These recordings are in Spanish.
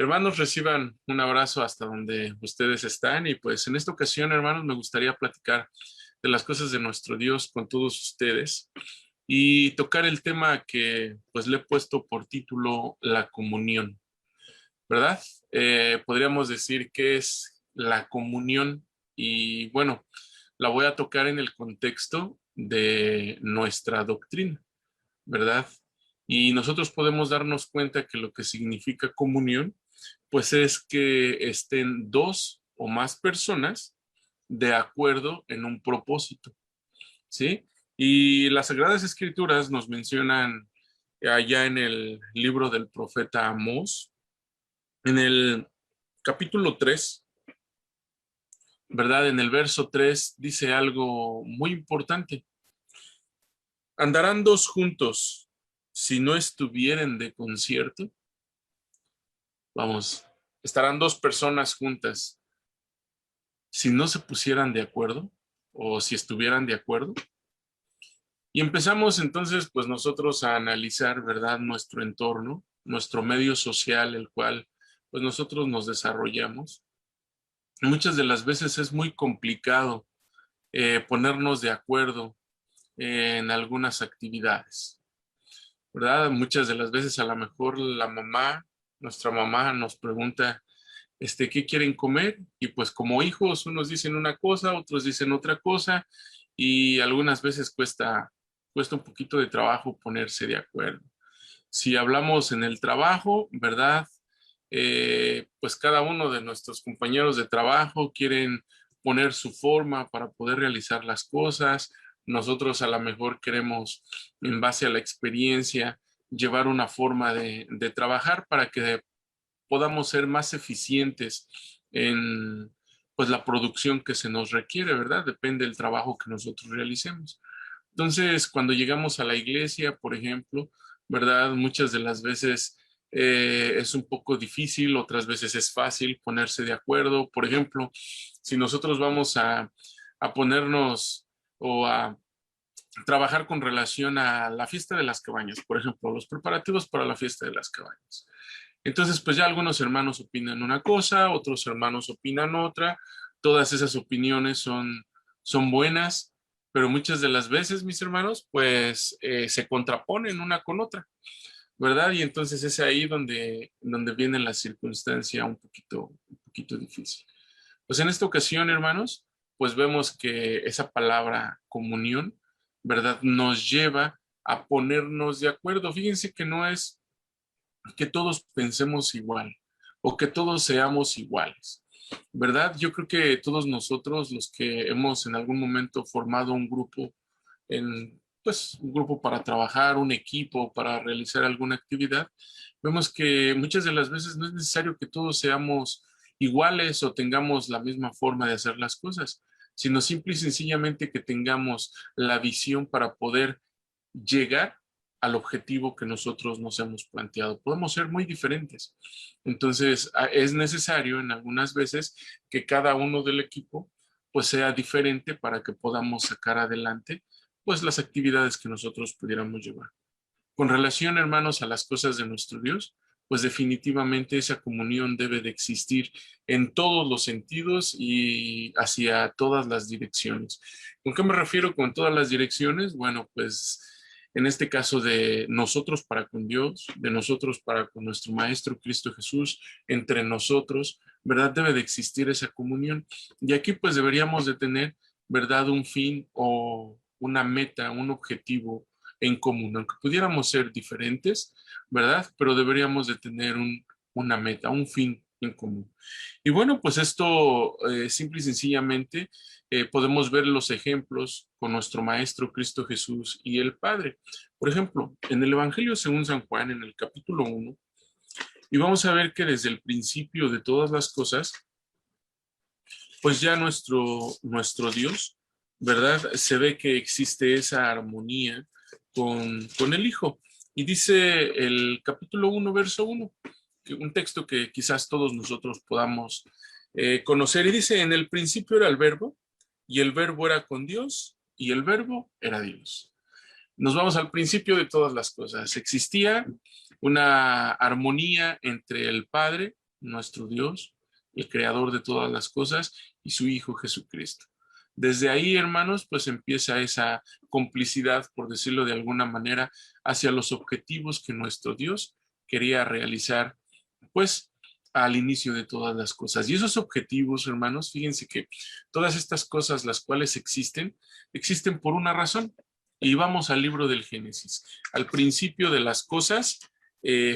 Hermanos, reciban un abrazo hasta donde ustedes están y pues en esta ocasión, hermanos, me gustaría platicar de las cosas de nuestro Dios con todos ustedes y tocar el tema que pues le he puesto por título la comunión, ¿verdad? Podríamos decir que es la comunión y bueno, la voy a tocar en el contexto de nuestra doctrina, ¿verdad? Y nosotros podemos darnos cuenta que lo que significa comunión, pues es que estén dos o más personas de acuerdo en un propósito, ¿sí? Y las Sagradas Escrituras nos mencionan allá en el libro del profeta Amós, en el capítulo 3, ¿verdad? En el verso 3 dice algo muy importante. ¿Andarán dos juntos si no estuvieren de concierto? Vamos, ¿estarán dos personas juntas si no se pusieran de acuerdo o si estuvieran de acuerdo? Y empezamos entonces, pues nosotros a analizar, ¿verdad? Nuestro entorno, nuestro medio social, el cual, pues nosotros nos desarrollamos. Muchas de las veces es muy complicado ponernos de acuerdo en algunas actividades, ¿verdad? Muchas de las veces a lo mejor nuestra mamá nos pregunta, ¿qué quieren comer? Y pues como hijos, unos dicen una cosa, otros dicen otra cosa, y algunas veces cuesta un poquito de trabajo ponerse de acuerdo. Si hablamos en el trabajo, ¿verdad? Pues cada uno de nuestros compañeros de trabajo quieren poner su forma para poder realizar las cosas. Nosotros a lo mejor queremos, en base a la experiencia, llevar una forma de trabajar para que podamos ser más eficientes en pues la producción que se nos requiere, ¿verdad? Depende del trabajo que nosotros realicemos. Entonces, cuando llegamos a la iglesia, por ejemplo, ¿verdad? Muchas de las veces es un poco difícil, otras veces es fácil ponerse de acuerdo. Por ejemplo, si nosotros vamos a ponernos o a trabajar con relación a la fiesta de las cabañas, por ejemplo, los preparativos para la fiesta de las cabañas. Entonces, pues ya algunos hermanos opinan una cosa, otros hermanos opinan otra. Todas esas opiniones son buenas, pero muchas de las veces, mis hermanos, pues se contraponen una con otra, ¿verdad? Y entonces es ahí donde viene la circunstancia un poquito difícil. Pues en esta ocasión, hermanos, pues vemos que esa palabra comunión, ¿verdad? Nos lleva a ponernos de acuerdo. Fíjense que no es que todos pensemos igual o que todos seamos iguales, ¿verdad? Yo creo que todos nosotros, los que hemos en algún momento formado un grupo, pues un grupo para trabajar, un equipo para realizar alguna actividad, vemos que muchas de las veces no es necesario que todos seamos iguales o tengamos la misma forma de hacer las cosas, sino simple y sencillamente que tengamos la visión para poder llegar al objetivo que nosotros nos hemos planteado. Podemos ser muy diferentes. Entonces, es necesario en algunas veces que cada uno del equipo pues sea diferente para que podamos sacar adelante pues las actividades que nosotros pudiéramos llevar. Con relación, hermanos, a las cosas de nuestro Dios, pues definitivamente esa comunión debe de existir en todos los sentidos y hacia todas las direcciones. ¿Con qué me refiero con todas las direcciones? Bueno, pues en este caso de nosotros para con Dios, de nosotros para con nuestro Maestro Cristo Jesús, entre nosotros, ¿verdad? Debe de existir esa comunión. Y aquí pues deberíamos de tener, ¿verdad? Un fin o una meta, un objetivo en común, aunque pudiéramos ser diferentes, ¿verdad? Pero deberíamos de tener una meta, un fin en común. Y bueno, pues esto simple y sencillamente podemos ver los ejemplos con nuestro Maestro Cristo Jesús y el Padre. Por ejemplo, en el Evangelio según San Juan, en el capítulo 1, y vamos a ver que desde el principio de todas las cosas, pues ya nuestro Dios, ¿verdad? Se ve que existe esa armonía con el Hijo. Y dice el capítulo 1, verso 1, un texto que quizás todos nosotros podamos conocer. Y dice, en el principio era el verbo, y el verbo era con Dios, y el verbo era Dios. Nos vamos al principio de todas las cosas. Existía una armonía entre el Padre, nuestro Dios, el creador de todas las cosas, y su Hijo Jesucristo. Desde ahí, hermanos, pues empieza esa complicidad, por decirlo de alguna manera, hacia los objetivos que nuestro Dios quería realizar, pues al inicio de todas las cosas. Y esos objetivos, hermanos, fíjense que todas estas cosas, las cuales existen, existen por una razón. Y vamos al libro del Génesis, al principio de las cosas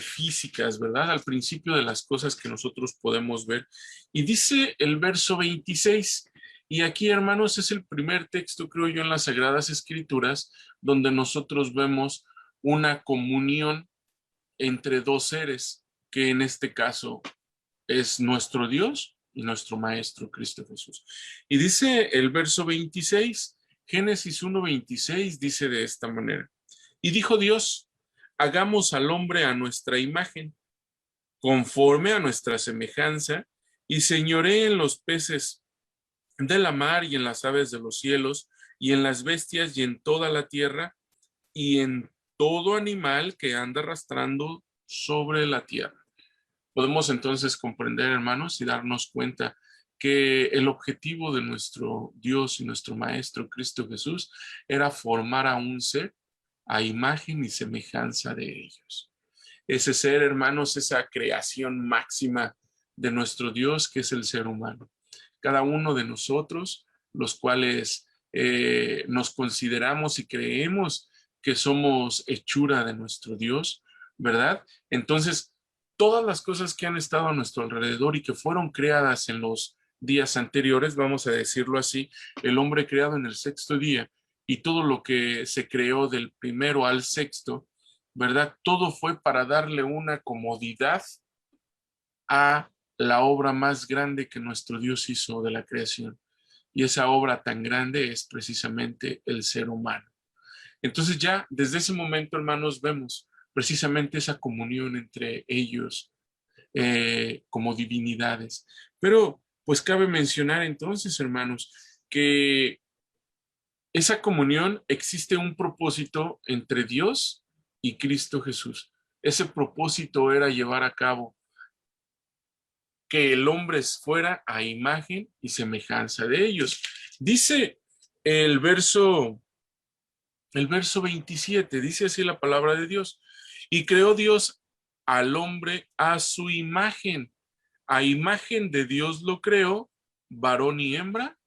físicas, ¿verdad? Al principio de las cosas que nosotros podemos ver. Y dice el verso 26, y aquí, hermanos, es el primer texto, creo yo, en las Sagradas Escrituras, donde nosotros vemos una comunión entre dos seres, que en este caso es nuestro Dios y nuestro Maestro Cristo Jesús. Y dice el verso 26, Génesis 1:26, dice de esta manera, y dijo Dios, hagamos al hombre a nuestra imagen, conforme a nuestra semejanza, y señoree en los peces de la mar y en las aves de los cielos, y en las bestias y en toda la tierra, y en todo animal que anda arrastrando sobre la tierra. Podemos entonces comprender, hermanos, y darnos cuenta que el objetivo de nuestro Dios y nuestro Maestro Cristo Jesús era formar a un ser a imagen y semejanza de ellos. Ese ser, hermanos, esa creación máxima de nuestro Dios, que es el ser humano. Cada uno de nosotros, los cuales nos consideramos y creemos que somos hechura de nuestro Dios, ¿verdad? Entonces, todas las cosas que han estado a nuestro alrededor y que fueron creadas en los días anteriores, vamos a decirlo así, el hombre creado en el sexto día y todo lo que se creó del primero al sexto, ¿verdad? Todo fue para darle una comodidad a la obra más grande que nuestro Dios hizo de la creación. Y esa obra tan grande es precisamente el ser humano. Entonces ya desde ese momento, hermanos, vemos precisamente esa comunión entre ellos como divinidades. Pero pues cabe mencionar entonces, hermanos, que esa comunión existe un propósito entre Dios y Cristo Jesús. Ese propósito era llevar a cabo que el hombre fuera a imagen y semejanza de ellos. Dice el verso, el verso 27, dice así la palabra de Dios, y creó Dios al hombre a su imagen. A imagen de Dios lo creó, varón y hembra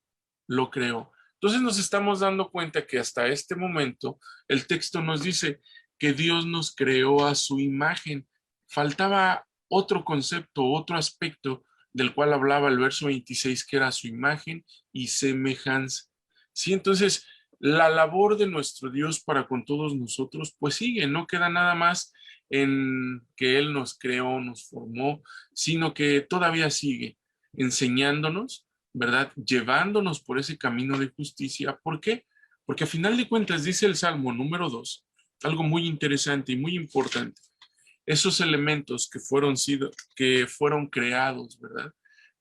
lo creó. Entonces nos estamos dando cuenta que hasta este momento el texto nos dice que Dios nos creó a su imagen. Faltaba otro concepto, otro aspecto del cual hablaba el verso 26, que era su imagen y semejanza. Sí, entonces la labor de nuestro Dios para con todos nosotros pues sigue, no queda nada más en que Él nos creó, nos formó, sino que todavía sigue enseñándonos, ¿verdad? Llevándonos por ese camino de justicia. ¿Por qué? Porque a final de cuentas dice el Salmo número 2, algo muy interesante y muy importante. Esos elementos que fueron creados, ¿verdad?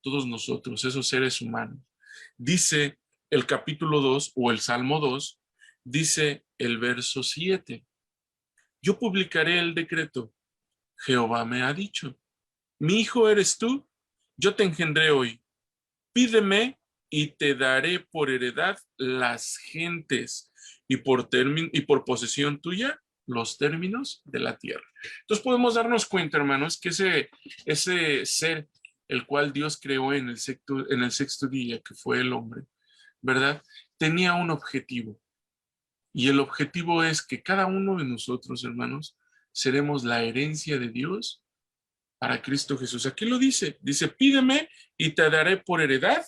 Todos nosotros, esos seres humanos. Dice el capítulo 2 o el Salmo 2, dice el verso 7. Yo publicaré el decreto. Jehová me ha dicho, mi hijo eres tú, yo te engendré hoy. Pídeme y te daré por heredad las gentes y por posesión tuya los términos de la tierra. Entonces podemos darnos cuenta, hermanos, que ese ser el cual Dios creó en el sexto día, que fue el hombre, ¿verdad? Tenía un objetivo. Y el objetivo es que cada uno de nosotros, hermanos, seremos la herencia de Dios para Cristo Jesús. Aquí lo dice, pídeme y te daré por heredad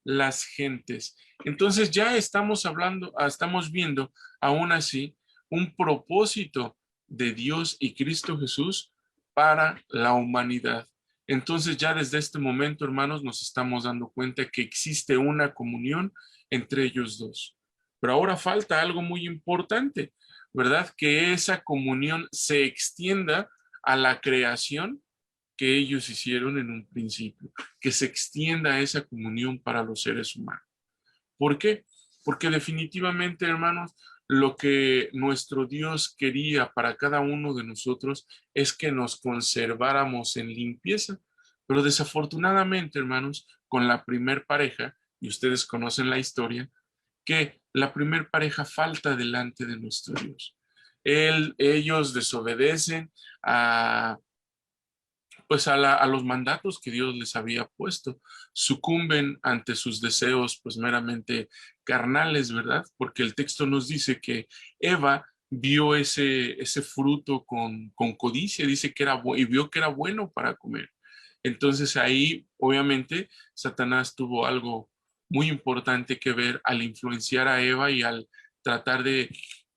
las gentes. Entonces ya estamos hablando, estamos viendo aún así un propósito de Dios y Cristo Jesús para la humanidad. Entonces ya desde este momento, hermanos, nos estamos dando cuenta que existe una comunión entre ellos dos. Pero ahora falta algo muy importante, ¿verdad? Que esa comunión se extienda a la creación que ellos hicieron en un principio, que se extienda esa comunión para los seres humanos. ¿Por qué? Porque definitivamente, hermanos, lo que nuestro Dios quería para cada uno de nosotros es que nos conserváramos en limpieza, Pero desafortunadamente, hermanos, con la primer pareja, y ustedes conocen la historia, que la primer pareja falta delante de nuestro Dios. Ellos desobedecen a, pues a los mandatos que Dios les había puesto, sucumben ante sus deseos pues meramente carnales, ¿verdad? Porque el texto nos dice que Eva vio ese fruto con codicia, dice que era y vio que era bueno para comer. Entonces ahí, obviamente, Satanás tuvo algo muy importante que ver al influenciar a Eva y al tratar de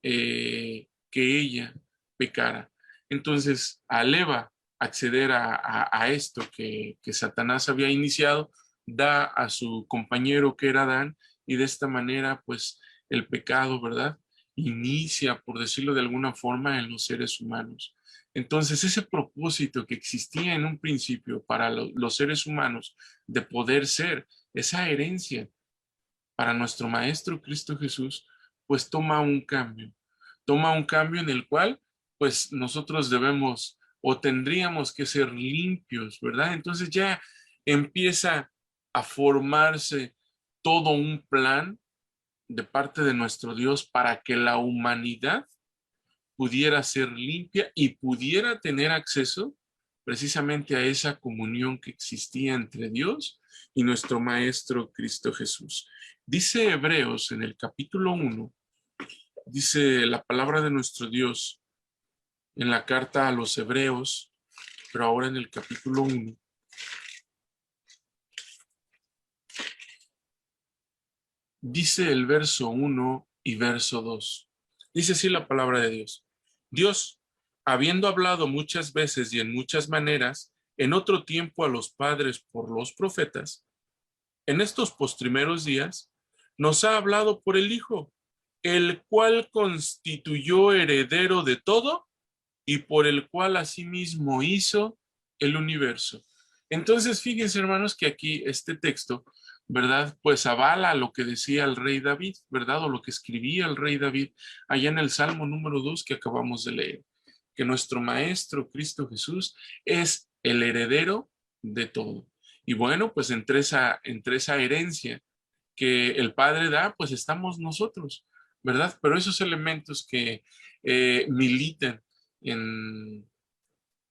que ella pecara. Entonces, al Eva acceder a esto que Satanás había iniciado, da a su compañero que era Adán, y de esta manera, pues, el pecado, ¿verdad? Inicia, por decirlo de alguna forma, en los seres humanos. Entonces, ese propósito que existía en un principio para los seres humanos de poder ser esa herencia para nuestro Maestro Cristo Jesús, pues toma un cambio en el cual, pues nosotros debemos o tendríamos que ser limpios, ¿verdad? Entonces ya empieza a formarse todo un plan de parte de nuestro Dios para que la humanidad pudiera ser limpia y pudiera tener acceso precisamente a esa comunión que existía entre Dios y nuestro Maestro Cristo Jesús. Dice Hebreos en el capítulo 1, dice la palabra de nuestro Dios en la carta a los Hebreos, pero ahora en el capítulo 1, dice el verso 1 y verso 2. Dice así la palabra de Dios. Dios, habiendo hablado muchas veces y en muchas maneras, en otro tiempo a los padres por los profetas, en estos postrimeros días, nos ha hablado por el Hijo, el cual constituyó heredero de todo y por el cual asimismo hizo el universo. Entonces, fíjense, hermanos, que aquí este texto, ¿verdad? Pues avala lo que decía el rey David, ¿verdad? O lo que escribía el rey David allá en el Salmo número 2 que acabamos de leer, que nuestro Maestro Cristo Jesús es el heredero de todo. Y bueno, pues entre esa herencia que el Padre da, pues estamos nosotros, ¿verdad? Pero esos elementos que militan en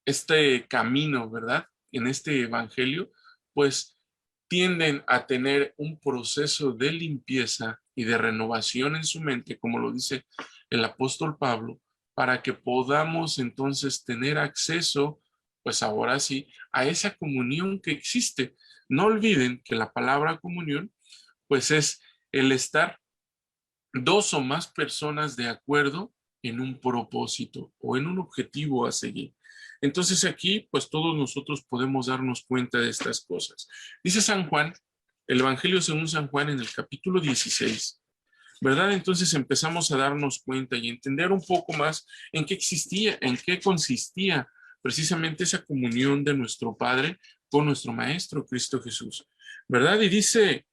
este camino, ¿verdad? En este evangelio, pues tienden a tener un proceso de limpieza y de renovación en su mente, como lo dice el apóstol Pablo, para que podamos entonces tener acceso, pues ahora sí, a esa comunión que existe. No olviden que la palabra comunión, pues es el estar dos o más personas de acuerdo en un propósito o en un objetivo a seguir. Entonces aquí, pues todos nosotros podemos darnos cuenta de estas cosas. Dice San Juan, el Evangelio según San Juan en el capítulo 16, ¿verdad? Entonces empezamos a darnos cuenta y entender un poco más en qué existía, en qué consistía precisamente esa comunión de nuestro Padre con nuestro Maestro Cristo Jesús, ¿verdad? Y dice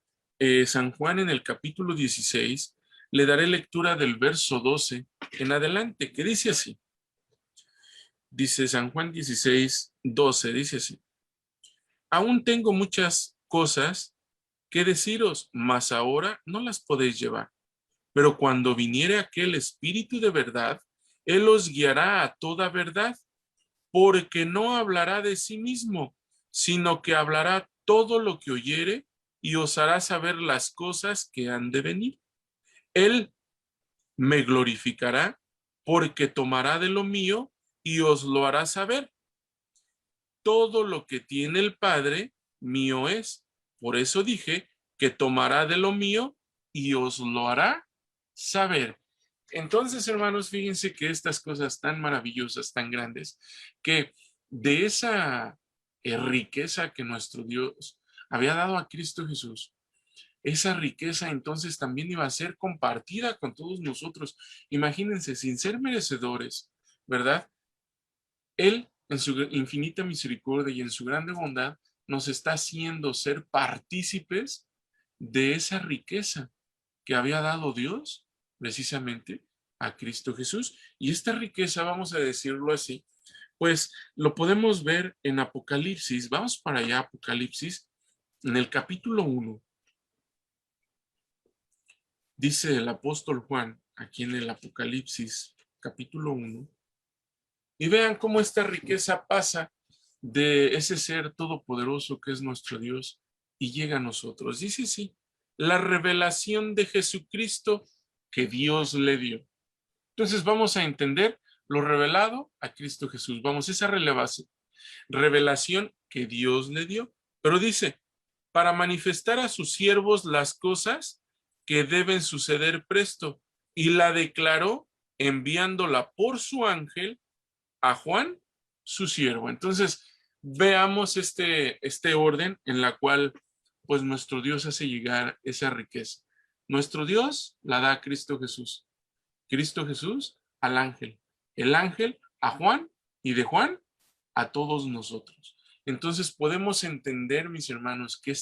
San Juan en el capítulo 16, le daré lectura del verso 12 en adelante, que dice así. Dice San Juan 16, 12, dice así. Aún tengo muchas cosas que deciros, mas ahora no las podéis llevar. Pero cuando viniere aquel Espíritu de verdad, Él os guiará a toda verdad, porque no hablará de sí mismo, sino que hablará todo lo que oyere y os hará saber las cosas que han de venir. Él me glorificará, porque tomará de lo mío y os lo hará saber. Todo lo que tiene el Padre, mío es. Por eso dije que tomará de lo mío y os lo hará saber. Entonces, hermanos, fíjense que estas cosas tan maravillosas, tan grandes, que de esa riqueza que nuestro Dios había dado a Cristo Jesús, esa riqueza entonces también iba a ser compartida con todos nosotros. Imagínense, sin ser merecedores, ¿verdad? Él, en su infinita misericordia y en su grande bondad, nos está haciendo ser partícipes de esa riqueza que había dado Dios precisamente a Cristo Jesús. Y esta riqueza, vamos a decirlo así, Pues lo podemos ver en Apocalipsis. Vamos para allá, Apocalipsis, en el capítulo 1. Dice el apóstol Juan, aquí en el Apocalipsis, capítulo 1, y vean cómo esta riqueza pasa de ese ser todopoderoso que es nuestro Dios y llega a nosotros. Dice así, la revelación de Jesucristo que Dios le dio. Entonces vamos a entender lo revelado a Cristo Jesús. Vamos, esa revelación que Dios le dio. Pero dice, para manifestar a sus siervos las cosas que deben suceder presto. Y la declaró enviándola por su ángel a Juan, su siervo. Entonces, veamos este orden en la cual pues nuestro Dios hace llegar esa riqueza. Nuestro Dios la da a Cristo Jesús. Cristo Jesús al ángel. El ángel a Juan y de Juan a todos nosotros. Entonces podemos entender, mis hermanos, que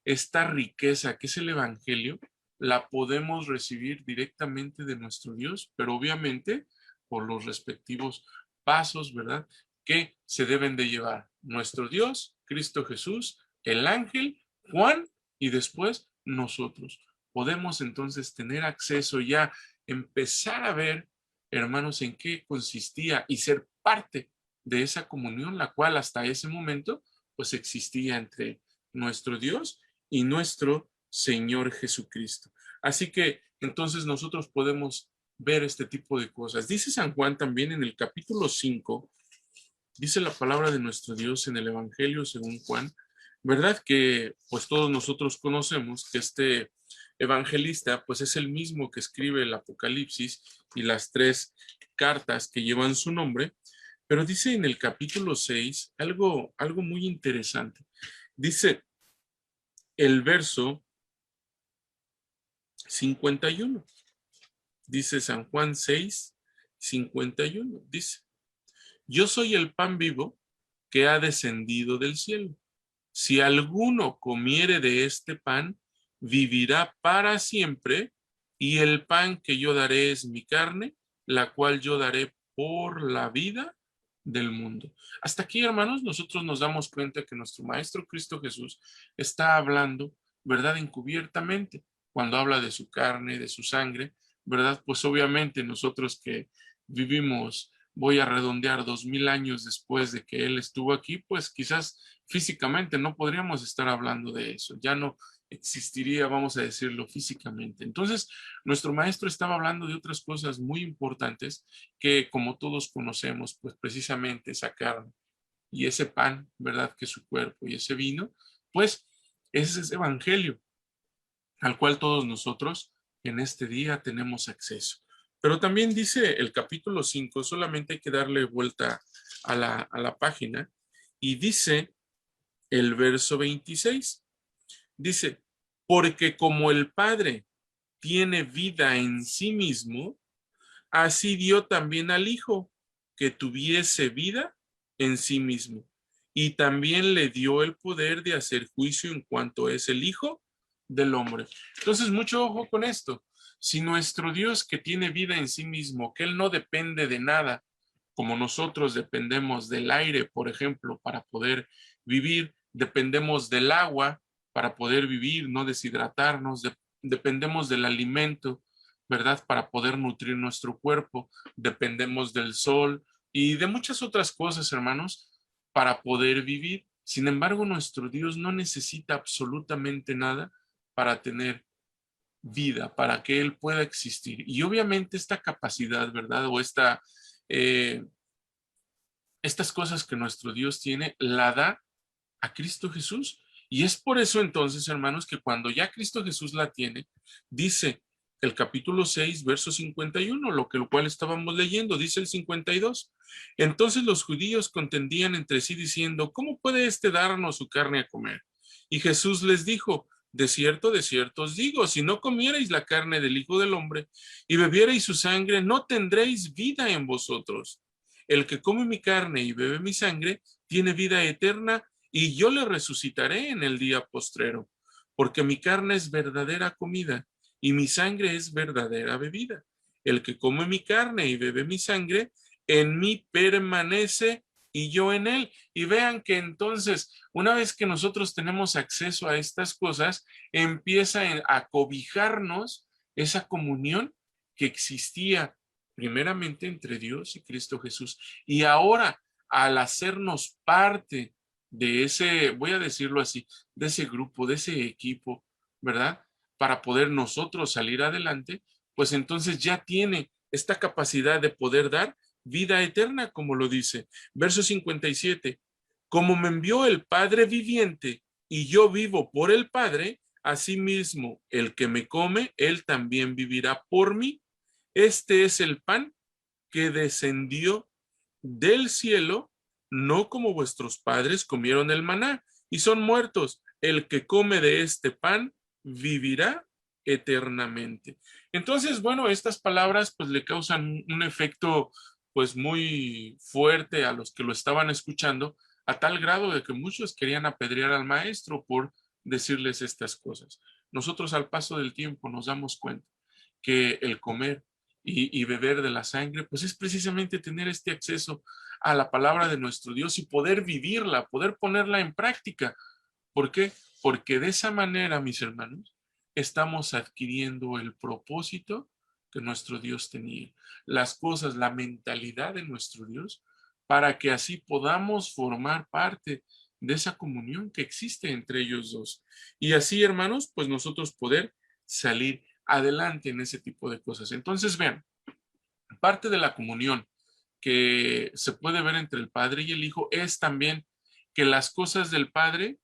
esta riqueza que es el evangelio, la podemos recibir directamente de nuestro Dios, pero obviamente por los respectivos pasos, ¿verdad? Que se deben de llevar nuestro Dios, Cristo Jesús, el ángel, Juan y después nosotros. Podemos entonces tener acceso ya, empezar a ver, hermanos, en qué consistía y ser parte de esa comunión, la cual hasta ese momento pues existía entre nuestro Dios y nuestro Señor Jesucristo. Así que entonces nosotros podemos ver este tipo de cosas. Dice San Juan también en el capítulo 5, dice la palabra de nuestro Dios en el Evangelio según Juan, ¿verdad? Que pues todos nosotros conocemos que este evangelista pues es el mismo que escribe el Apocalipsis y las 3 cartas que llevan su nombre, pero dice en el capítulo 6 algo muy interesante. Dice el verso 51. Dice San Juan 6, 51. Dice, yo soy el pan vivo que ha descendido del cielo. Si alguno comiere de este pan, vivirá para siempre, y el pan que yo daré es mi carne, la cual yo daré por la vida del mundo. Hasta aquí, hermanos, nosotros nos damos cuenta que nuestro Maestro Cristo Jesús está hablando, ¿verdad? Encubiertamente, cuando habla de su carne, de su sangre, ¿verdad? Pues obviamente nosotros que vivimos, voy a redondear 2000 años después de que Él estuvo aquí, pues quizás físicamente no podríamos estar hablando de eso, ya no existiría, vamos a decirlo, físicamente. Entonces, nuestro maestro estaba hablando de otras cosas muy importantes que, como todos conocemos, pues precisamente esa carne y ese pan, ¿verdad? Que su cuerpo y ese vino, pues ese es evangelio al cual todos nosotros en este día tenemos acceso. Pero también dice el capítulo 5, solamente hay que darle vuelta a la página, y dice el verso 26, dice, porque como el Padre tiene vida en sí mismo, así dio también al Hijo que tuviese vida en sí mismo. Y también le dio el poder de hacer juicio en cuanto es el Hijo del hombre. Entonces, mucho ojo con esto. Si nuestro Dios que tiene vida en sí mismo, que Él no depende de nada, como nosotros dependemos del aire, por ejemplo, para poder vivir, dependemos del agua para poder vivir, no deshidratarnos, dependemos del alimento, ¿verdad? Para poder nutrir nuestro cuerpo, dependemos del sol y de muchas otras cosas, hermanos, para poder vivir. Sin embargo, nuestro Dios no necesita absolutamente nada para tener vida, para que Él pueda existir. Y obviamente esta capacidad, ¿verdad? O estas cosas que nuestro Dios tiene, la da a Cristo Jesús. Y es por eso entonces, hermanos, que cuando ya Cristo Jesús la tiene, dice el capítulo 6, verso 51, lo cual estábamos leyendo, dice el 52. Entonces los judíos contendían entre sí diciendo, ¿cómo puede éste darnos su carne a comer? Y Jesús les dijo, de cierto os digo, si no comierais la carne del Hijo del Hombre y bebierais su sangre, no tendréis vida en vosotros. El que come mi carne y bebe mi sangre, tiene vida eterna, y yo le resucitaré en el día postrero, porque mi carne es verdadera comida y mi sangre es verdadera bebida. El que come mi carne y bebe mi sangre, en mí permanece y yo en él. Y vean que entonces, una vez que nosotros tenemos acceso a estas cosas, empieza a cobijarnos esa comunión que existía primeramente entre Dios y Cristo Jesús. Y ahora, al hacernos parte de ese, voy a decirlo así, de ese grupo, de ese equipo, ¿verdad? Para poder nosotros salir adelante, pues entonces ya tiene esta capacidad de poder dar vida eterna, como lo dice. Verso 57. Como me envió el Padre viviente y yo vivo por el Padre, asimismo el que me come, él también vivirá por mí. Este es el pan que descendió del cielo, no como vuestros padres comieron el maná y son muertos. El que come de este pan vivirá eternamente. Entonces, bueno, estas palabras pues le causan un efecto pues muy fuerte a los que lo estaban escuchando, a tal grado de que muchos querían apedrear al maestro por decirles estas cosas. Nosotros al paso del tiempo nos damos cuenta que el comer y beber de la sangre, pues es precisamente tener este acceso a la palabra de nuestro Dios y poder vivirla, poder ponerla en práctica. ¿Por qué? Porque de esa manera, mis hermanos, estamos adquiriendo el propósito que nuestro Dios tenía, las cosas, la mentalidad de nuestro Dios, para que así podamos formar parte de esa comunión que existe entre ellos dos. Y así, hermanos, pues nosotros poder salir adelante en ese tipo de cosas. Entonces, vean, parte de la comunión que se puede ver entre el Padre y el Hijo es también que las cosas del Padre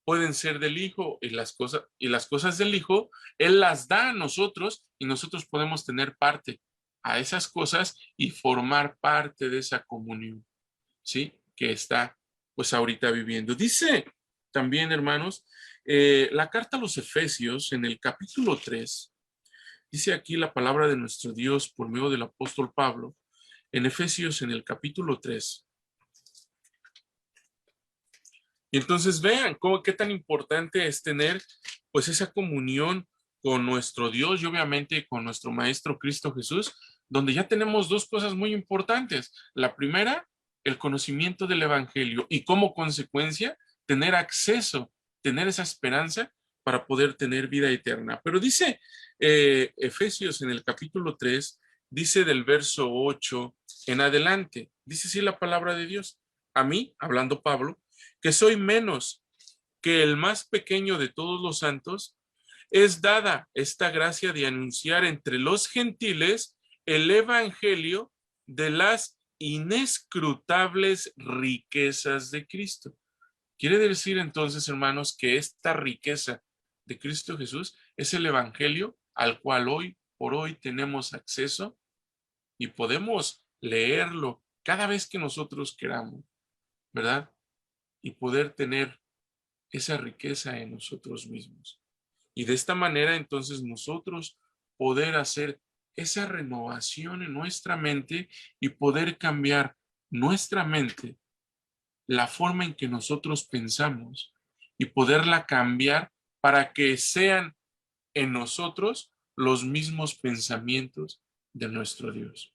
pueden ser del Hijo y las cosas del Hijo, Él las da a nosotros y nosotros podemos tener parte a esas cosas y formar parte de esa comunión, ¿sí? Que está pues ahorita viviendo. Dice también, hermanos, la carta a los Efesios en el capítulo 3, dice aquí la palabra de nuestro Dios por medio del apóstol Pablo, en Efesios en el capítulo 3. Y entonces vean qué tan importante es tener pues esa comunión con nuestro Dios y obviamente con nuestro Maestro Cristo Jesús, donde ya tenemos dos cosas muy importantes. La primera, el conocimiento del Evangelio y como consecuencia tener acceso, tener esa esperanza para poder tener vida eterna. Pero dice Efesios en el capítulo 3, dice del verso 8 en adelante, dice así la palabra de Dios. A mí, hablando Pablo, que soy menos que el más pequeño de todos los santos, es dada esta gracia de anunciar entre los gentiles el evangelio de las inescrutables riquezas de Cristo. Quiere decir entonces, hermanos, que esta riqueza de Cristo Jesús es el evangelio al cual hoy por hoy tenemos acceso y podemos leerlo cada vez que nosotros queramos, ¿verdad? Y poder tener esa riqueza en nosotros mismos. Y de esta manera entonces nosotros poder hacer esa renovación en nuestra mente y poder cambiar nuestra mente, la forma en que nosotros pensamos y poderla cambiar para que sean en nosotros los mismos pensamientos de nuestro Dios.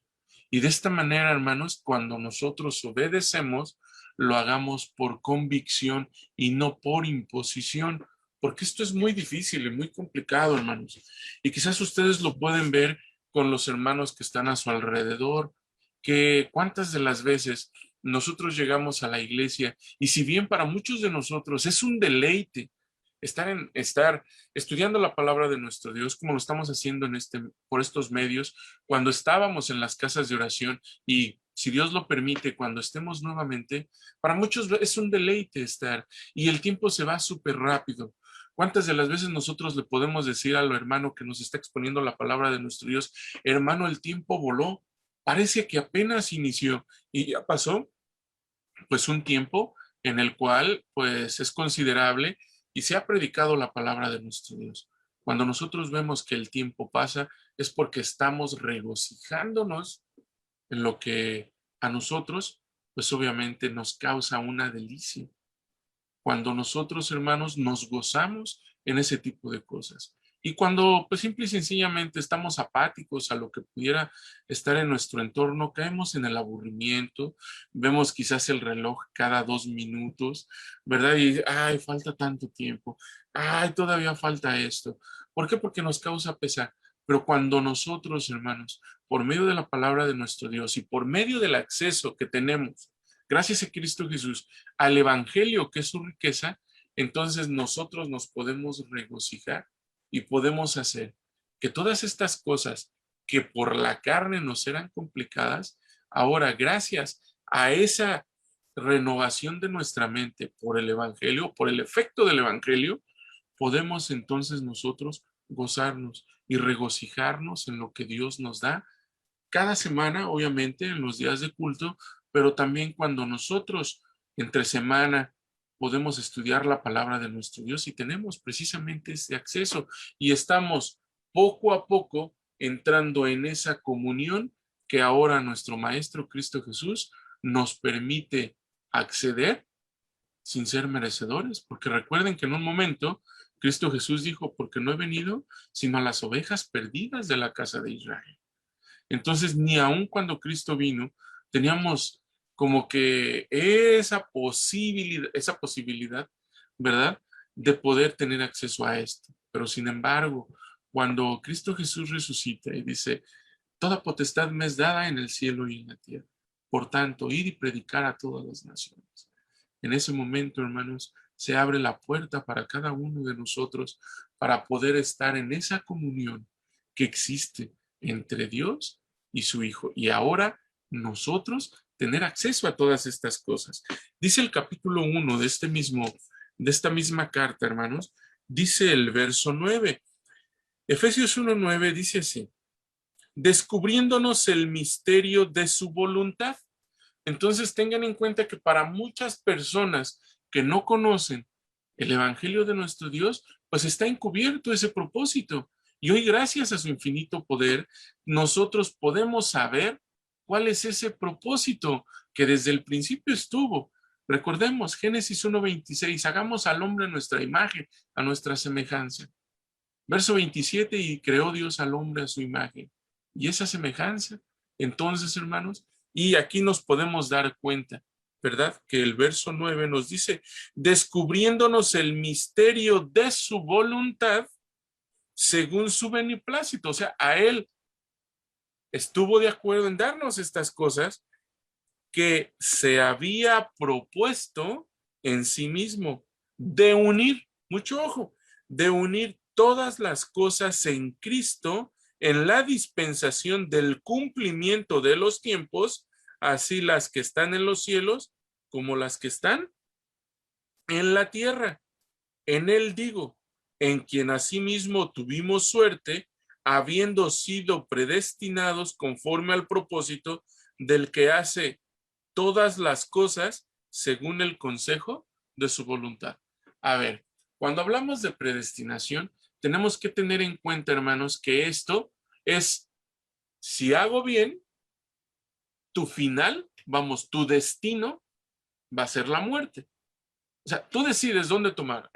Y de esta manera, hermanos, cuando nosotros obedecemos, lo hagamos por convicción y no por imposición, porque esto es muy difícil y muy complicado, hermanos. Y quizás ustedes lo pueden ver con los hermanos que están a su alrededor, que cuántas de las veces nosotros llegamos a la iglesia y si bien para muchos de nosotros es un deleite estar estudiando la palabra de nuestro Dios, como lo estamos haciendo por estos medios, cuando estábamos en las casas de oración y si Dios lo permite, cuando estemos nuevamente, para muchos es un deleite estar y el tiempo se va súper rápido. ¿Cuántas de las veces nosotros le podemos decir a lo hermano que nos está exponiendo la palabra de nuestro Dios, hermano, el tiempo voló, parece que apenas inició y ya pasó pues un tiempo en el cual pues es considerable y se ha predicado la palabra de nuestro Dios. Cuando nosotros vemos que el tiempo pasa es porque estamos regocijándonos en lo que a nosotros pues obviamente nos causa una delicia. Cuando nosotros, hermanos, nos gozamos en ese tipo de cosas. Y cuando pues simple y sencillamente estamos apáticos a lo que pudiera estar en nuestro entorno, caemos en el aburrimiento, vemos quizás el reloj cada 2 minutos, ¿verdad? Y, ay, falta tanto tiempo, ay, todavía falta esto. ¿Por qué? Porque nos causa pesar. Pero cuando nosotros, hermanos, por medio de la palabra de nuestro Dios y por medio del acceso que tenemos, gracias a Cristo Jesús, al Evangelio que es su riqueza, entonces nosotros nos podemos regocijar y podemos hacer que todas estas cosas que por la carne nos eran complicadas, ahora gracias a esa renovación de nuestra mente por el Evangelio, por el efecto del Evangelio, podemos entonces nosotros gozarnos y regocijarnos en lo que Dios nos da cada semana, obviamente, en los días de culto, pero también cuando nosotros entre semana podemos estudiar la palabra de nuestro Dios y tenemos precisamente ese acceso y estamos poco a poco entrando en esa comunión que ahora nuestro Maestro Cristo Jesús nos permite acceder sin ser merecedores, porque recuerden que en un momento Cristo Jesús dijo, porque no he venido sino a las ovejas perdidas de la casa de Israel. Entonces, ni aun cuando Cristo vino, teníamos como que esa posibilidad, ¿verdad? De poder tener acceso a esto. Pero sin embargo, cuando Cristo Jesús resucita y dice, toda potestad me es dada en el cielo y en la tierra. Por tanto, ir y predicar a todas las naciones. En ese momento, hermanos, se abre la puerta para cada uno de nosotros para poder estar en esa comunión que existe entre Dios y su Hijo. Y ahora nosotros tener acceso a todas estas cosas. Dice el capítulo 1 de esta misma carta, hermanos, dice el verso 9. Efesios 1:9 dice así, descubriéndonos el misterio de su voluntad. Entonces tengan en cuenta que para muchas personas que no conocen el Evangelio de nuestro Dios, pues está encubierto ese propósito. Y hoy, gracias a su infinito poder, nosotros podemos saber cuál es ese propósito que desde el principio estuvo. Recordemos Génesis 1:26, hagamos al hombre a nuestra imagen, a nuestra semejanza. Verso 27, y creó Dios al hombre a su imagen. Y esa semejanza, entonces, hermanos, y aquí nos podemos dar cuenta, ¿verdad? Que el verso 9 nos dice, descubriéndonos el misterio de su voluntad según su beneplácito. O sea, a él estuvo de acuerdo en darnos estas cosas que se había propuesto en sí mismo de unir, mucho ojo, de unir todas las cosas en Cristo en la dispensación del cumplimiento de los tiempos, así las que están en los cielos como las que están en la tierra. En él digo, en quien asimismo tuvimos suerte, habiendo sido predestinados conforme al propósito del que hace todas las cosas según el consejo de su voluntad. A ver, cuando hablamos de predestinación, tenemos que tener en cuenta, hermanos, que esto es, si hago bien, tu final, vamos, tu destino va a ser la muerte. O sea, tú decides dónde tomar,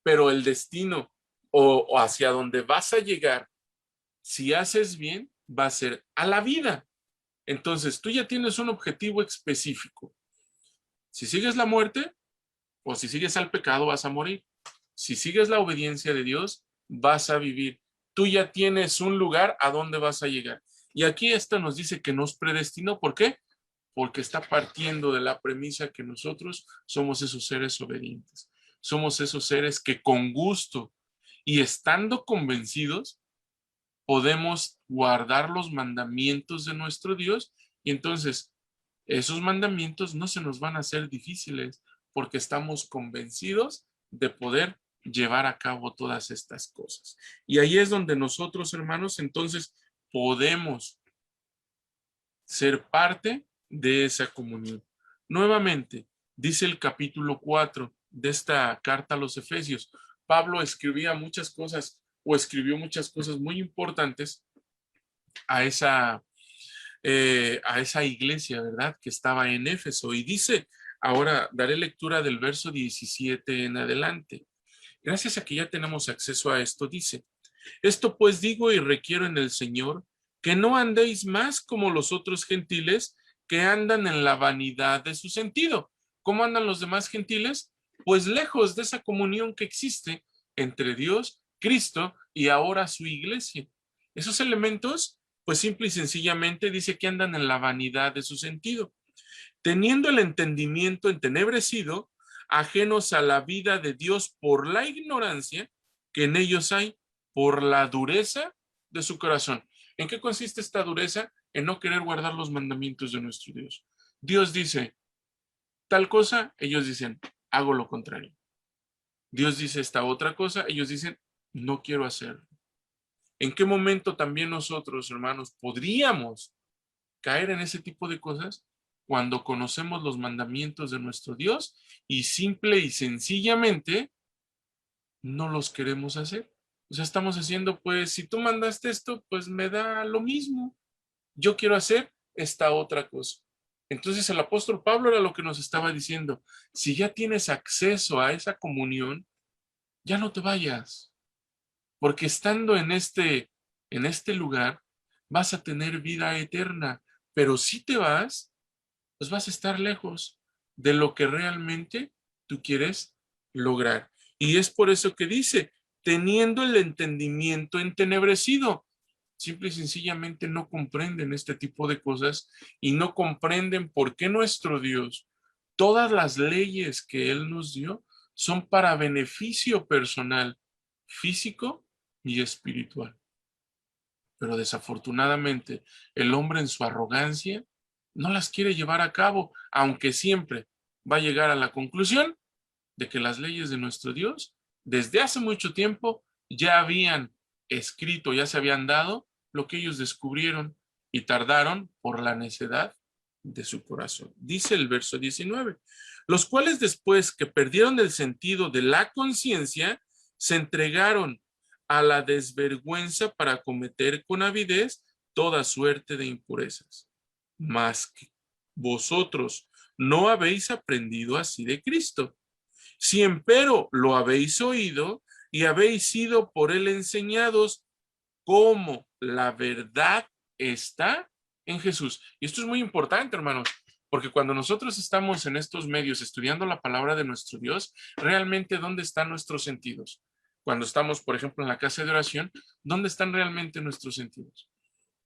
pero el destino o hacia dónde vas a llegar, si haces bien, va a ser a la vida. Entonces, tú ya tienes un objetivo específico. Si sigues la muerte, o si sigues al pecado, vas a morir. Si sigues la obediencia de Dios, vas a vivir. Tú ya tienes un lugar a donde vas a llegar. Y aquí esto nos dice que nos predestinó. ¿Por qué? Porque está partiendo de la premisa que nosotros somos esos seres obedientes. Somos esos seres que con gusto y estando convencidos podemos guardar los mandamientos de nuestro Dios y entonces esos mandamientos no se nos van a hacer difíciles porque estamos convencidos de poder llevar a cabo todas estas cosas. Y ahí es donde nosotros, hermanos, entonces podemos ser parte de esa comunión. Nuevamente, dice el capítulo 4 de esta carta a los Efesios, Pablo escribía muchas cosas o escribió muchas cosas muy importantes a esa iglesia, ¿verdad? Que estaba en Éfeso. Y dice, ahora daré lectura del verso 17 en adelante. Gracias a que ya tenemos acceso a esto, dice, esto pues digo y requiero en el Señor, que no andéis más como los otros gentiles que andan en la vanidad de su sentido. ¿Cómo andan los demás gentiles? Pues lejos de esa comunión que existe entre Dios, Cristo y ahora su iglesia. Esos elementos, pues simple y sencillamente dice que andan en la vanidad de su sentido, teniendo el entendimiento entenebrecido, ajenos a la vida de Dios por la ignorancia que en ellos hay, por la dureza de su corazón. ¿En qué consiste esta dureza? En no querer guardar los mandamientos de nuestro Dios. Dios dice tal cosa, ellos dicen, hago lo contrario. Dios dice esta otra cosa, ellos dicen, no quiero hacerlo. ¿En qué momento también nosotros, hermanos, podríamos caer en ese tipo de cosas? Cuando conocemos los mandamientos de nuestro Dios y simple y sencillamente no los queremos hacer. O sea, estamos haciendo, pues, si tú mandaste esto, pues me da lo mismo. Yo quiero hacer esta otra cosa. Entonces el apóstol Pablo era lo que nos estaba diciendo. Si ya tienes acceso a esa comunión, ya no te vayas, porque estando en este lugar vas a tener vida eterna, pero si te vas, pues vas a estar lejos de lo que realmente tú quieres lograr. Y es por eso que dice, teniendo el entendimiento entenebrecido, simple y sencillamente no comprenden este tipo de cosas y no comprenden por qué nuestro Dios, todas las leyes que Él nos dio son para beneficio personal, físico y espiritual. Pero desafortunadamente el hombre en su arrogancia no las quiere llevar a cabo, aunque siempre va a llegar a la conclusión de que las leyes de nuestro Dios desde hace mucho tiempo ya habían escrito, ya se habían dado lo que ellos descubrieron y tardaron por la necedad de su corazón. Dice el verso 19, los cuales después que perdieron el sentido de la conciencia, se entregaron a la desvergüenza para cometer con avidez toda suerte de impurezas. Mas que vosotros no habéis aprendido así de Cristo. Si empero lo habéis oído y habéis sido por él enseñados, como la verdad está en Jesús. Y esto es muy importante, hermanos, porque cuando nosotros estamos en estos medios estudiando la palabra de nuestro Dios, realmente ¿dónde están nuestros sentidos? Cuando estamos, por ejemplo, en la casa de oración, ¿dónde están realmente nuestros sentidos?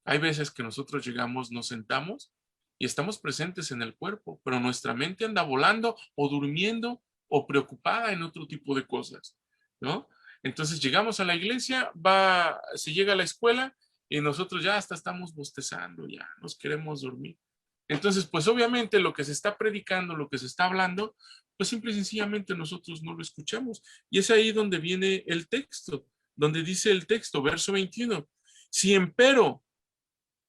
Hay veces que nosotros llegamos, nos sentamos y estamos presentes en el cuerpo, pero nuestra mente anda volando o durmiendo o preocupada en otro tipo de cosas, ¿no? Entonces llegamos a la iglesia, se llega a la escuela y nosotros ya hasta estamos bostezando, ya nos queremos dormir. Entonces, pues obviamente lo que se está predicando, lo que se está hablando, pues simple y sencillamente nosotros no lo escuchamos. Y es ahí donde viene el texto, donde dice el texto, verso 21. Si empero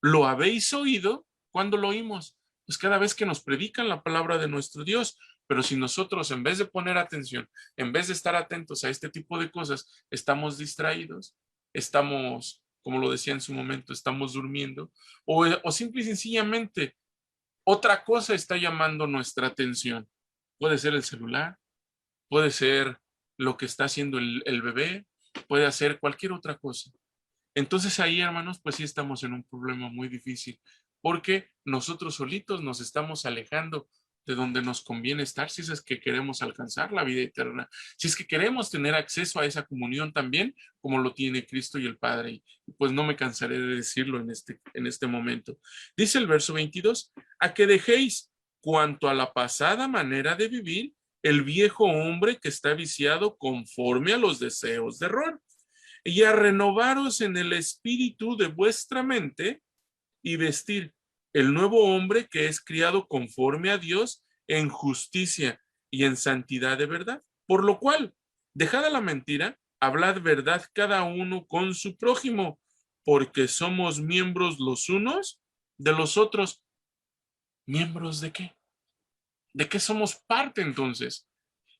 lo habéis oído, ¿cuándo lo oímos? Pues cada vez que nos predican la palabra de nuestro Dios. Pero si nosotros, en vez de poner atención, en vez de estar atentos a este tipo de cosas, estamos distraídos, estamos, como lo decía en su momento, estamos durmiendo, o simple y sencillamente otra cosa está llamando nuestra atención. Puede ser el celular, puede ser lo que está haciendo el bebé, puede hacer cualquier otra cosa. Entonces ahí, hermanos, pues sí estamos en un problema muy difícil, porque nosotros solitos nos estamos alejando de donde nos conviene estar, si es que queremos alcanzar la vida eterna, si es que queremos tener acceso a esa comunión también, como lo tiene Cristo y el Padre. Y pues no me cansaré de decirlo en este momento. Dice el verso 22, a que dejéis cuanto a la pasada manera de vivir, el viejo hombre que está viciado conforme a los deseos de error y a renovaros en el espíritu de vuestra mente y vestir el nuevo hombre que es criado conforme a Dios en justicia y en santidad de verdad. Por lo cual, dejad la mentira, hablad verdad cada uno con su prójimo, porque somos miembros los unos de los otros. ¿Miembros de qué? ¿De qué somos parte entonces?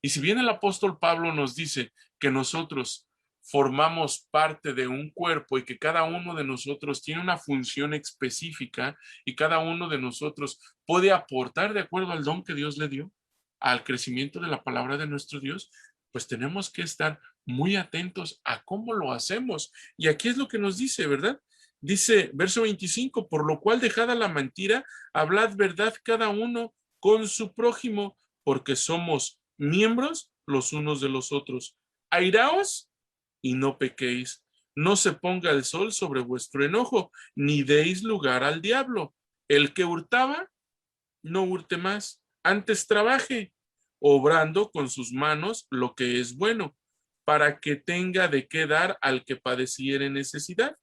Y si bien el apóstol Pablo nos dice que nosotros formamos parte de un cuerpo y que cada uno de nosotros tiene una función específica y cada uno de nosotros puede aportar de acuerdo al don que Dios le dio al crecimiento de la palabra de nuestro Dios, pues tenemos que estar muy atentos a cómo lo hacemos. Y aquí es lo que nos dice, ¿verdad? Dice, verso 25, por lo cual dejada la mentira, hablad verdad cada uno con su prójimo, porque somos miembros los unos de los otros. Airaos y no pequéis. No se ponga el sol sobre vuestro enojo, ni deis lugar al diablo. El que hurtaba, no hurte más, antes trabaje, obrando con sus manos lo que es bueno, para que tenga de qué dar al que padeciere necesidad.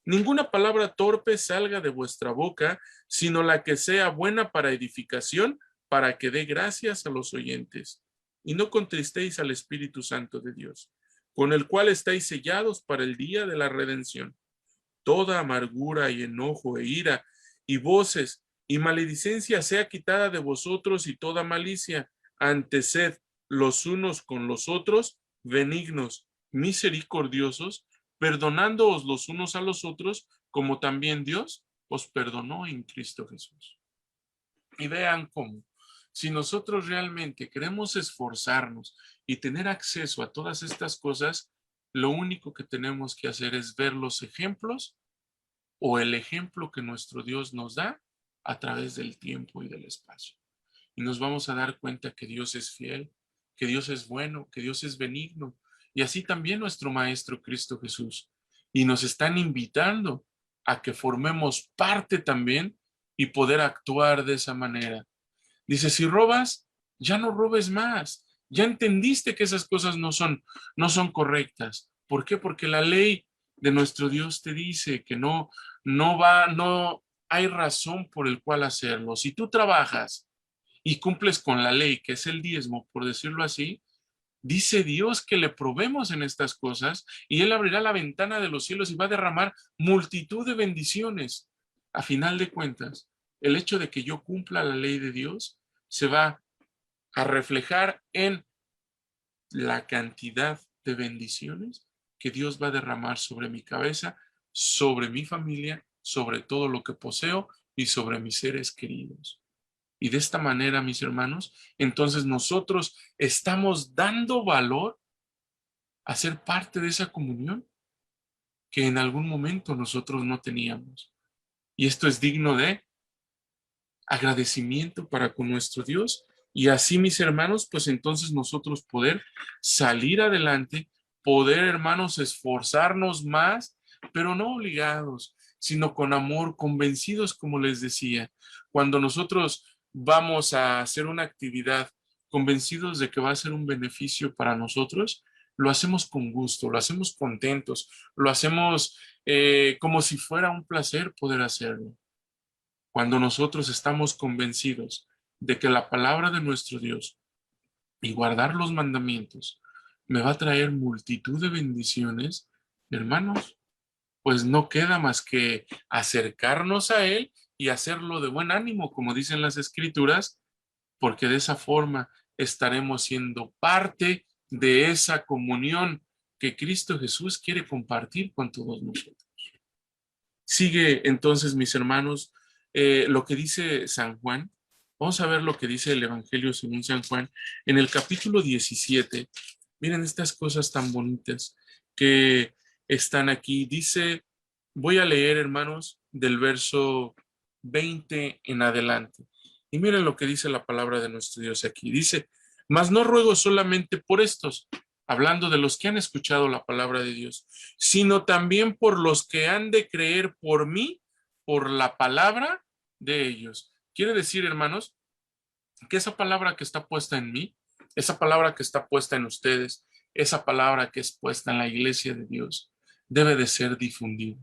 Ninguna palabra torpe salga de vuestra boca, sino la que sea buena para edificación, para que dé gracias a los oyentes. Y no contristéis al Espíritu Santo de Dios, con el cual estáis sellados para el día de la redención. Toda amargura y enojo e ira y voces y maledicencia sea quitada de vosotros y toda malicia. Antes sed los unos con los otros benignos, misericordiosos, perdonándoos los unos a los otros, como también Dios os perdonó en Cristo Jesús. Y vean cómo, si nosotros realmente queremos esforzarnos y tener acceso a todas estas cosas, lo único que tenemos que hacer es ver los ejemplos o el ejemplo que nuestro Dios nos da a través del tiempo y del espacio. Y nos vamos a dar cuenta que Dios es fiel, que Dios es bueno, que Dios es benigno, y así también nuestro Maestro Cristo Jesús. Y nos están invitando a que formemos parte también y poder actuar de esa manera. Dice, si robas, ya no robes más. Ya entendiste que esas cosas no son correctas. ¿Por qué? Porque la ley de nuestro Dios te dice que no hay razón por el cual hacerlo. Si tú trabajas y cumples con la ley, que es el diezmo, por decirlo así, dice Dios que le probemos en estas cosas y Él abrirá la ventana de los cielos y va a derramar multitud de bendiciones. A final de cuentas, el hecho de que yo cumpla la ley de Dios se va a reflejar en la cantidad de bendiciones que Dios va a derramar sobre mi cabeza, sobre mi familia, sobre todo lo que poseo y sobre mis seres queridos. Y de esta manera, mis hermanos, entonces nosotros estamos dando valor a ser parte de esa comunión que en algún momento nosotros no teníamos. Y esto es digno de agradecimiento para con nuestro Dios. Y así, mis hermanos, pues entonces nosotros poder salir adelante, poder, hermanos, esforzarnos más, pero no obligados, sino con amor, convencidos, como les decía. Cuando nosotros vamos a hacer una actividad convencidos de que va a ser un beneficio para nosotros, lo hacemos con gusto, lo hacemos contentos, lo hacemos como si fuera un placer poder hacerlo. Cuando nosotros estamos convencidos de que la palabra de nuestro Dios y guardar los mandamientos me va a traer multitud de bendiciones, hermanos, pues no queda más que acercarnos a Él y hacerlo de buen ánimo, como dicen las Escrituras, porque de esa forma estaremos siendo parte de esa comunión que Cristo Jesús quiere compartir con todos nosotros. Sigue entonces, mis hermanos, lo que dice San Juan. Vamos a ver lo que dice el Evangelio según San Juan en el capítulo 17. Miren estas cosas tan bonitas que están aquí. Dice, voy a leer, hermanos, del verso 20 en adelante. Y miren lo que dice la palabra de nuestro Dios aquí. Dice, mas no ruego solamente por estos, hablando de los que han escuchado la palabra de Dios, sino también por los que han de creer por mí, por la palabra de ellos. Quiere decir, hermanos, que esa palabra que está puesta en mí, esa palabra que está puesta en ustedes, esa palabra que es puesta en la iglesia de Dios, debe de ser difundida,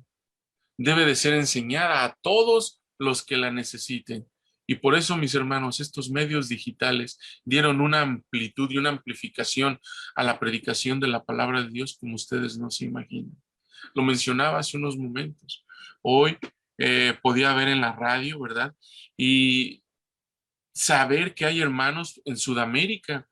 debe de ser enseñada a todos los que la necesiten. Y por eso, mis hermanos, estos medios digitales dieron una amplitud y una amplificación a la predicación de la palabra de Dios como ustedes no se imaginan. Lo mencionaba hace unos momentos. Hoy podía ver en la radio, ¿verdad? Y saber que hay hermanos en Sudamérica.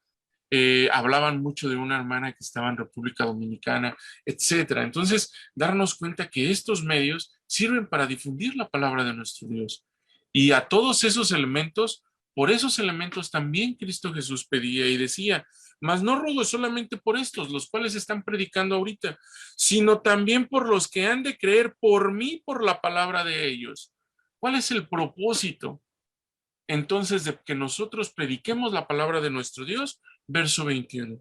Hablaban mucho de una hermana que estaba en República Dominicana, etcétera. Entonces, darnos cuenta que estos medios sirven para difundir la palabra de nuestro Dios. Y a todos esos elementos, por esos elementos también Cristo Jesús pedía y decía, Mas no ruego solamente por estos, los cuales están predicando ahorita, sino también por los que han de creer por mí, por la palabra de ellos. ¿Cuál es el propósito entonces de que nosotros prediquemos la palabra de nuestro Dios? Verso 21.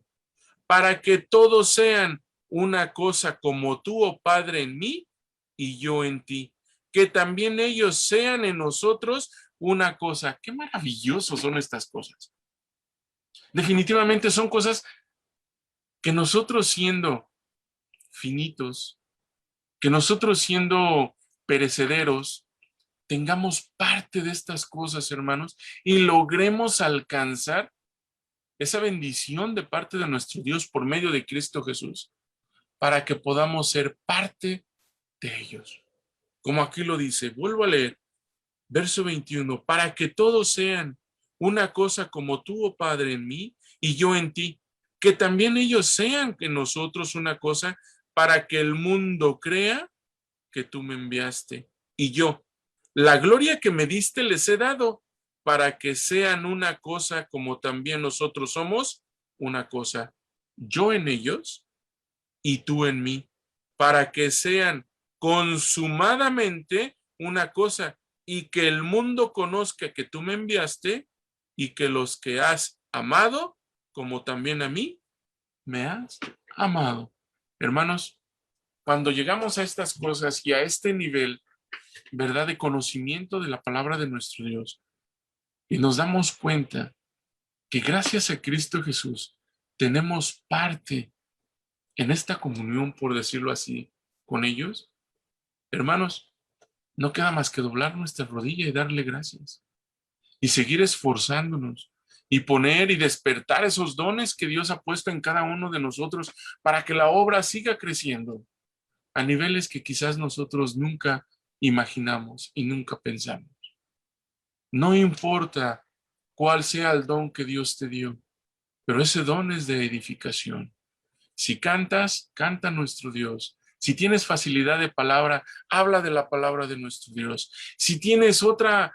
Para que todos sean una cosa como tú, oh Padre, en mí y yo en ti. Que también ellos sean en nosotros una cosa. Qué maravilloso son estas cosas. Definitivamente son cosas que nosotros siendo finitos, que nosotros siendo perecederos, tengamos parte de estas cosas, hermanos, y logremos alcanzar esa bendición de parte de nuestro Dios por medio de Cristo Jesús, para que podamos ser parte de ellos. Como aquí lo dice, vuelvo a leer, verso 21, para que todos sean una cosa como tú, oh Padre, en mí y yo en ti, que también ellos sean en nosotros una cosa, para que el mundo crea que tú me enviaste. Y yo, la gloria que me diste les he dado, para que sean una cosa como también nosotros somos una cosa. Yo en ellos y tú en mí, para que sean consumadamente una cosa y que el mundo conozca que tú me enviaste y que los que has amado, como también a mí, me has amado. Hermanos, cuando llegamos a estas cosas y a este nivel, ¿verdad?, de conocimiento de la palabra de nuestro Dios, y nos damos cuenta que gracias a Cristo Jesús tenemos parte en esta comunión, por decirlo así, con ellos, hermanos, no queda más que doblar nuestra rodilla y darle gracias y seguir esforzándonos y poner y despertar esos dones que Dios ha puesto en cada uno de nosotros para que la obra siga creciendo a niveles que quizás nosotros nunca imaginamos y nunca pensamos. No importa cuál sea el don que Dios te dio, pero ese don es de edificación. Si cantas, canta nuestro Dios. Si tienes facilidad de palabra, habla de la palabra de nuestro Dios. Si tienes otro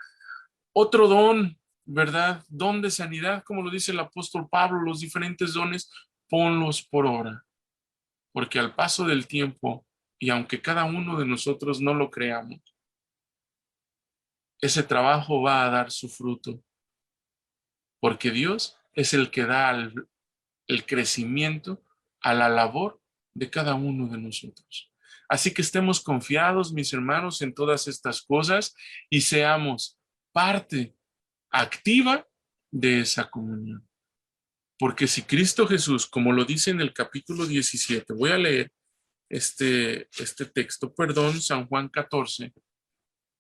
don, ¿verdad? Don de sanidad, como lo dice el apóstol Pablo, los diferentes dones, ponlos por obra. Porque al paso del tiempo, y aunque cada uno de nosotros no lo creamos, ese trabajo va a dar su fruto. Porque Dios es el que da el crecimiento a la labor de cada uno de nosotros. Así que estemos confiados, mis hermanos, en todas estas cosas y seamos parte activa de esa comunión. Porque si Cristo Jesús, como lo dice en el capítulo 17, voy a leer este texto, perdón, San Juan 14,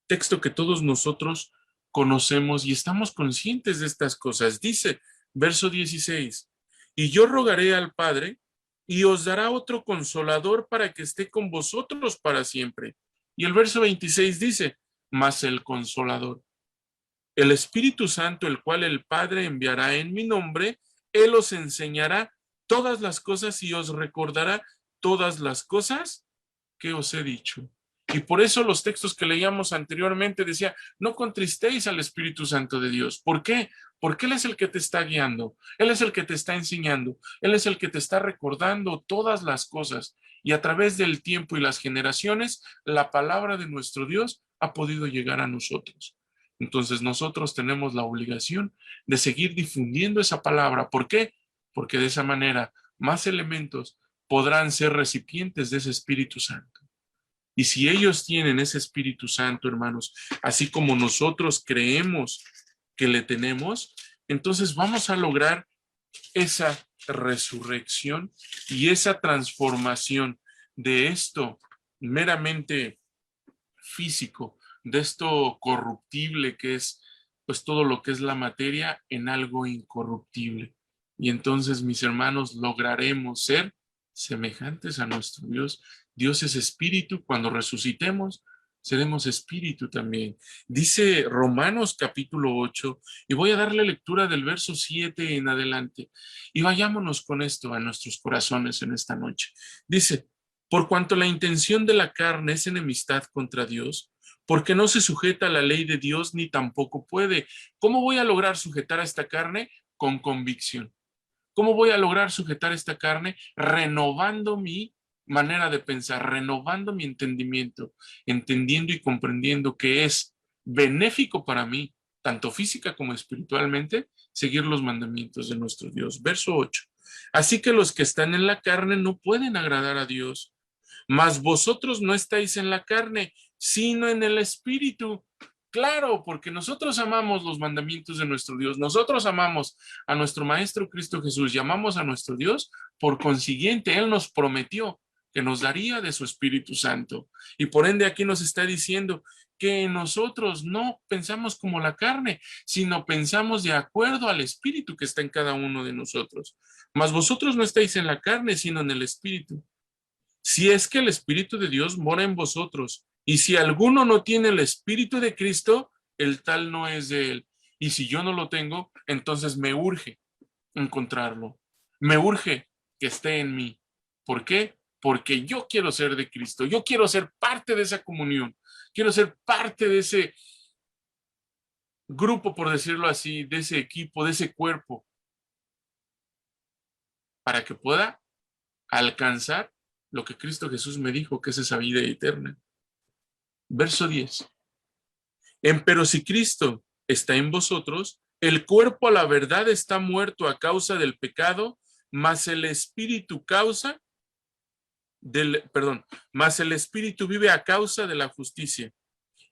texto que todos nosotros conocemos y estamos conscientes de estas cosas. Dice, verso 16, y yo rogaré al Padre y os dará otro consolador para que esté con vosotros para siempre. Y el verso 26 dice, mas el consolador, el Espíritu Santo, el cual el Padre enviará en mi nombre, Él os enseñará todas las cosas y os recordará todas las cosas que os he dicho. Y por eso los textos que leíamos anteriormente decía, no contristéis al Espíritu Santo de Dios. ¿Por qué? Porque Él es el que te está guiando, Él es el que te está enseñando, Él es el que te está recordando todas las cosas. Y a través del tiempo y las generaciones, la palabra de nuestro Dios ha podido llegar a nosotros. Entonces nosotros tenemos la obligación de seguir difundiendo esa palabra. ¿Por qué? Porque de esa manera más elementos podrán ser recipientes de ese Espíritu Santo. Y si ellos tienen ese Espíritu Santo, hermanos, así como nosotros creemos que le tenemos, entonces vamos a lograr esa resurrección y esa transformación de esto meramente físico, de esto corruptible que es pues todo lo que es la materia en algo incorruptible. Y entonces, mis hermanos, lograremos ser semejantes a nuestro Dios. Dios es espíritu, cuando resucitemos, seremos espíritu también. Dice Romanos capítulo 8, y voy a darle lectura del verso 7 en adelante, y vayámonos con esto a nuestros corazones en esta noche. Dice, por cuanto la intención de la carne es enemistad contra Dios, porque no se sujeta a la ley de Dios ni tampoco puede. ¿Cómo voy a lograr sujetar a esta carne? Con convicción. ¿Cómo voy a lograr sujetar esta carne? Renovando mi manera de pensar, renovando mi entendimiento, entendiendo y comprendiendo que es benéfico para mí, tanto física como espiritualmente, seguir los mandamientos de nuestro Dios. Verso 8. Así que los que están en la carne no pueden agradar a Dios, mas vosotros no estáis en la carne, sino en el Espíritu. Claro, porque nosotros amamos los mandamientos de nuestro Dios, nosotros amamos a nuestro Maestro Cristo Jesús y amamos a nuestro Dios, por consiguiente, Él nos prometió que nos daría de su Espíritu Santo. Y por ende aquí nos está diciendo que nosotros no pensamos como la carne, sino pensamos de acuerdo al Espíritu que está en cada uno de nosotros. Mas vosotros no estáis en la carne, sino en el Espíritu. Si es que el Espíritu de Dios mora en vosotros, y si alguno no tiene el Espíritu de Cristo, el tal no es de él. Y si yo no lo tengo, entonces me urge encontrarlo. Me urge que esté en mí. ¿Por qué? Porque yo quiero ser de Cristo. Yo quiero ser parte de esa comunión. Quiero ser parte de ese grupo, por decirlo así, de ese equipo, de ese cuerpo, para que pueda alcanzar lo que Cristo Jesús me dijo, que es esa vida eterna. Verso 10. Pero si Cristo está en vosotros, el cuerpo a la verdad está muerto a causa del pecado, mas el espíritu mas el espíritu vive a causa de la justicia.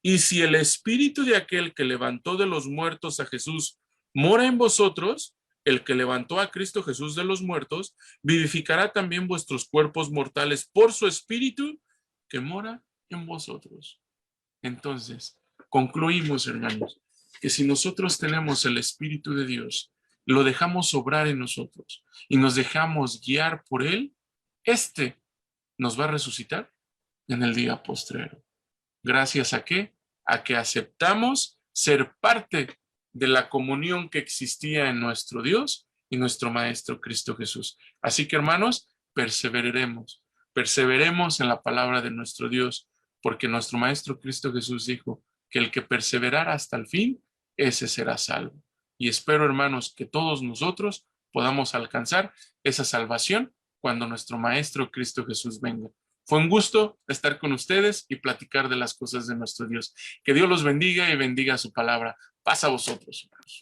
Y si el espíritu de aquel que levantó de los muertos a Jesús mora en vosotros, el que levantó a Cristo Jesús de los muertos, vivificará también vuestros cuerpos mortales por su espíritu que mora en vosotros. Entonces, concluimos, hermanos, que si nosotros tenemos el Espíritu de Dios, lo dejamos obrar en nosotros y nos dejamos guiar por Él, este nos va a resucitar en el día postrero. ¿Gracias a qué? A que aceptamos ser parte de la comunión que existía en nuestro Dios y nuestro Maestro Cristo Jesús. Así que, hermanos, perseveremos en la palabra de nuestro Dios, porque nuestro Maestro Cristo Jesús dijo que el que perseverara hasta el fin, ese será salvo. Y espero, hermanos, que todos nosotros podamos alcanzar esa salvación cuando nuestro Maestro Cristo Jesús venga. Fue un gusto estar con ustedes y platicar de las cosas de nuestro Dios. Que Dios los bendiga y bendiga su palabra. Paz a vosotros, hermanos.